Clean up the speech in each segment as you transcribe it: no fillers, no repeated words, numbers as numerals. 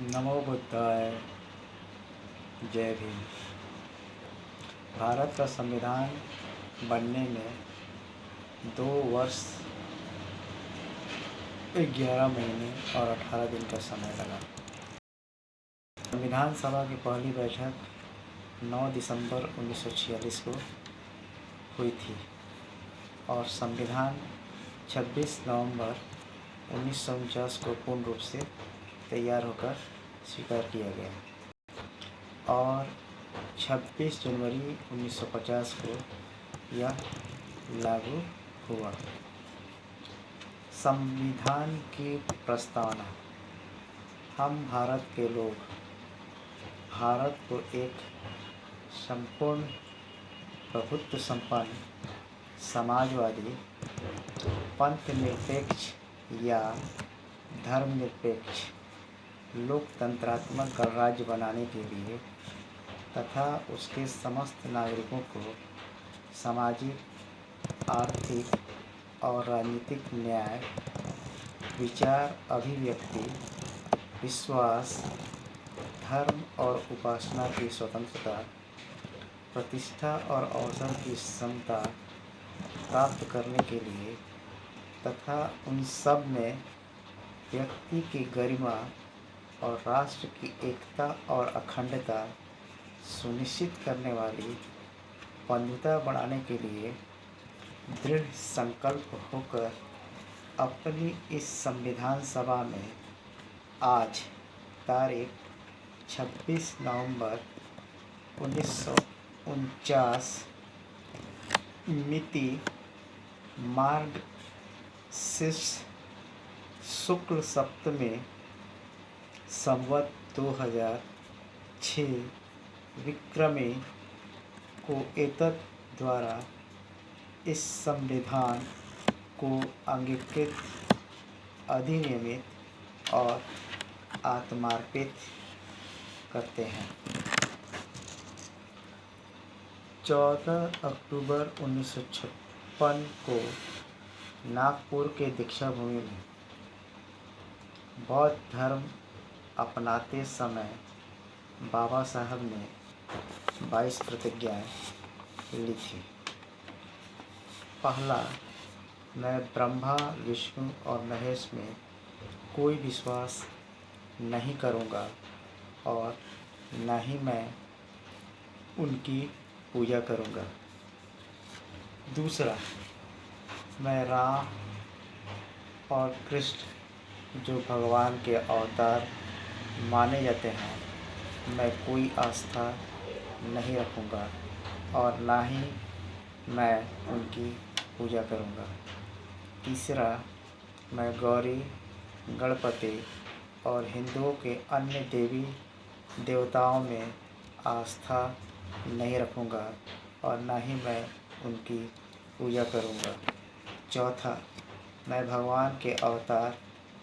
नमो बुद्धाय। जय भीम। भारत का संविधान बनने में 2 वर्ष 11 महीने और 18 दिन का समय लगा। संविधान सभा की पहली बैठक 9 दिसंबर 1946 को हुई थी और संविधान 26 नवंबर 1949 को पूर्ण रूप से तैयार होकर स्वीकार किया गया और 26 जनवरी 1950 को यह लागू हुआ। संविधान की प्रस्तावना। हम भारत के लोग भारत को एक संपूर्ण प्रभुत्व संपन्न समाजवादी पंथनिरपेक्ष या धर्मनिरपेक्ष लोकतंत्रात्मक गणराज्य बनाने के लिए तथा उसके समस्त नागरिकों को सामाजिक, आर्थिक और राजनीतिक न्याय, विचार अभिव्यक्ति, विश्वास, धर्म और उपासना की स्वतंत्रता, प्रतिष्ठा और अवसर की समता प्राप्त करने के लिए तथा उन सब में व्यक्ति की गरिमा और राष्ट्र की एकता और अखंडता सुनिश्चित करने वाली बंधुता बढ़ाने के लिए दृढ़ संकल्प होकर अपनी इस संविधान सभा में आज तारीख 26 नवंबर 1949 मिति मार्गशीर्ष शुक्ल सप्तमी संवत 2006 विक्रमी को एतद द्वारा इस संविधान को अंगीकृत, अधिनियमित और आत्मार्पित करते हैं। 14 अक्टूबर 1956 को नागपुर के दीक्षा भूमि में बौद्ध धर्म अपनाते समय बाबा साहब ने 22 प्रतिज्ञाएं ली थी। पहला, मैं ब्रह्मा, विष्णु और महेश में कोई विश्वास नहीं करूंगा और न ही मैं उनकी पूजा करूंगा। दूसरा, मैं राम और कृष्ण जो भगवान के अवतार माने जाते हैं, मैं कोई आस्था नहीं रखूंगा और ना ही मैं उनकी पूजा करूंगा। तीसरा, मैं गौरी, गणपति और हिंदुओं के अन्य देवी देवताओं में आस्था नहीं रखूंगा और ना ही मैं उनकी पूजा करूंगा। चौथा, मैं भगवान के अवतार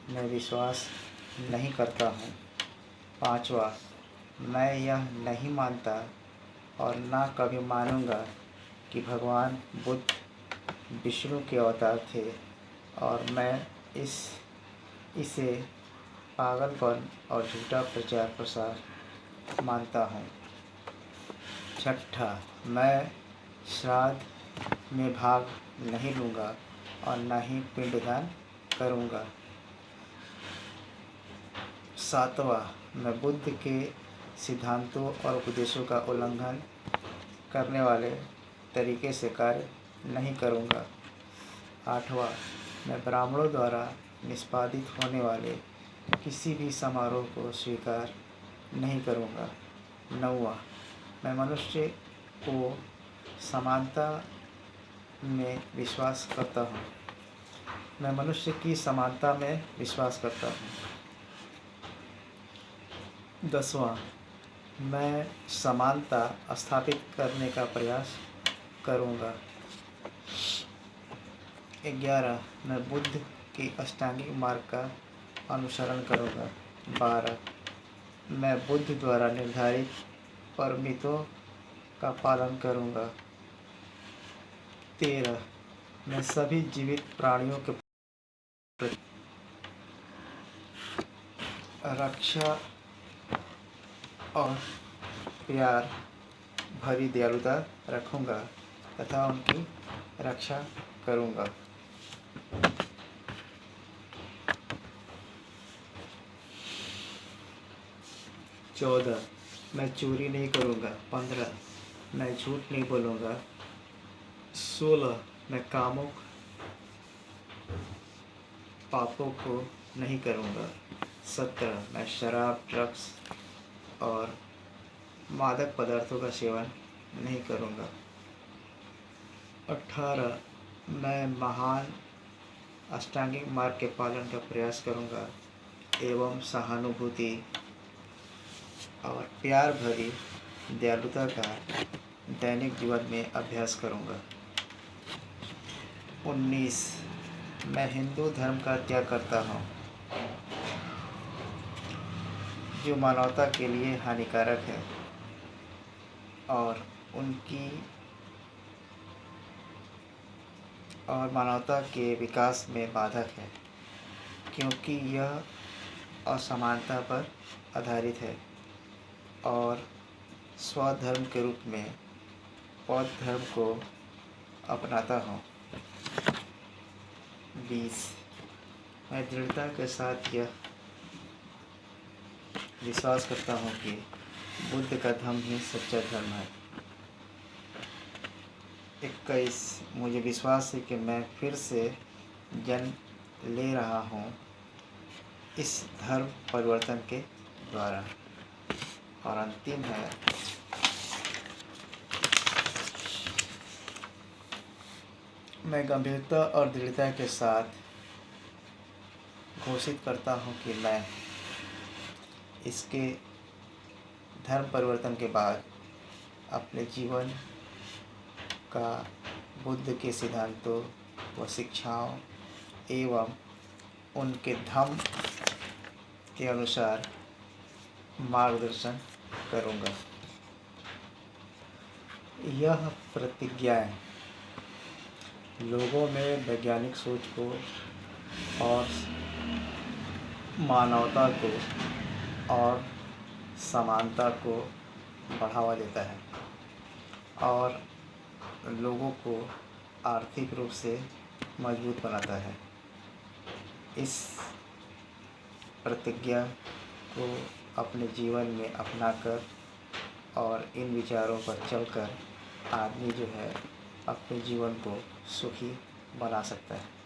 में विश्वास नहीं करता हूँ। पांचवा, मैं यह नहीं मानता और ना कभी मानूंगा कि भगवान बुद्ध विष्णु के अवतार थे और मैं इसे पागलपन और झूठा प्रचार प्रसार मानता हूँ। छठा, मैं श्राद्ध में भाग नहीं लूँगा और न ही पिंडदान करूँगा। सातवां, मैं बुद्ध के सिद्धांतों और उपदेशों का उल्लंघन करने वाले तरीके से कार्य नहीं करूँगा। आठवां, मैं ब्राह्मणों द्वारा निष्पादित होने वाले किसी भी समारोह को स्वीकार नहीं करूँगा। नौवां, मैं मनुष्य को समानता में विश्वास करता हूँ। मैं मनुष्य की समानता में विश्वास करता हूँ। 10वां, मैं समानता स्थापित करने का प्रयास करूँगा। 11, मैं बुद्ध की अष्टांगिक मार्ग का अनुसरण करूँगा। 12, मैं बुद्ध द्वारा निर्धारित परमितों का पालन करूँगा। 13, मैं सभी जीवित प्राणियों के रक्षा और प्यार भरी दयालुता रखूँगा तथा उनकी रक्षा करूँगा। 14 मैं चोरी नहीं करूँगा। 15 मैं झूठ नहीं बोलूँगा। 16 मैं कामुक पापों को नहीं करूँगा। 17 मैं शराब, ड्रग्स और मादक पदार्थों का सेवन नहीं करूँगा। 18 मैं महान अष्टांगिक मार्ग के पालन का प्रयास करूँगा एवं सहानुभूति और प्यार भरी दयालुता का दैनिक जीवन में अभ्यास करूँगा। 19 मैं हिंदू धर्म का त्याग करता हूँ जो मानवता के लिए हानिकारक है और मानवता के विकास में बाधक है, क्योंकि यह असमानता पर आधारित है और स्वधर्म के रूप में बौद्ध धर्म को अपनाता हूँ। 20 मैं दृढ़ता के साथ यह विश्वास करता हूँ कि बुद्ध का धर्म ही सच्चा धर्म है। 21 मुझे विश्वास है कि मैं फिर से जन्म ले रहा हूँ इस धर्म परिवर्तन के द्वारा। और अंतिम है मैं गंभीरता और दृढ़ता के साथ घोषित करता हूँ कि मैं इसके धर्म परिवर्तन के बाद अपने जीवन का बुद्ध के सिद्धांतों व शिक्षाओं एवं उनके धम्म के अनुसार मार्गदर्शन करूँगा। यह प्रतिज्ञाएं लोगों में वैज्ञानिक सोच को और मानवता को और समानता को बढ़ावा देता है और लोगों को आर्थिक रूप से मजबूत बनाता है। इस प्रतिज्ञा को अपने जीवन में अपनाकर और इन विचारों पर चलकर आदमी जो है अपने जीवन को सुखी बना सकता है।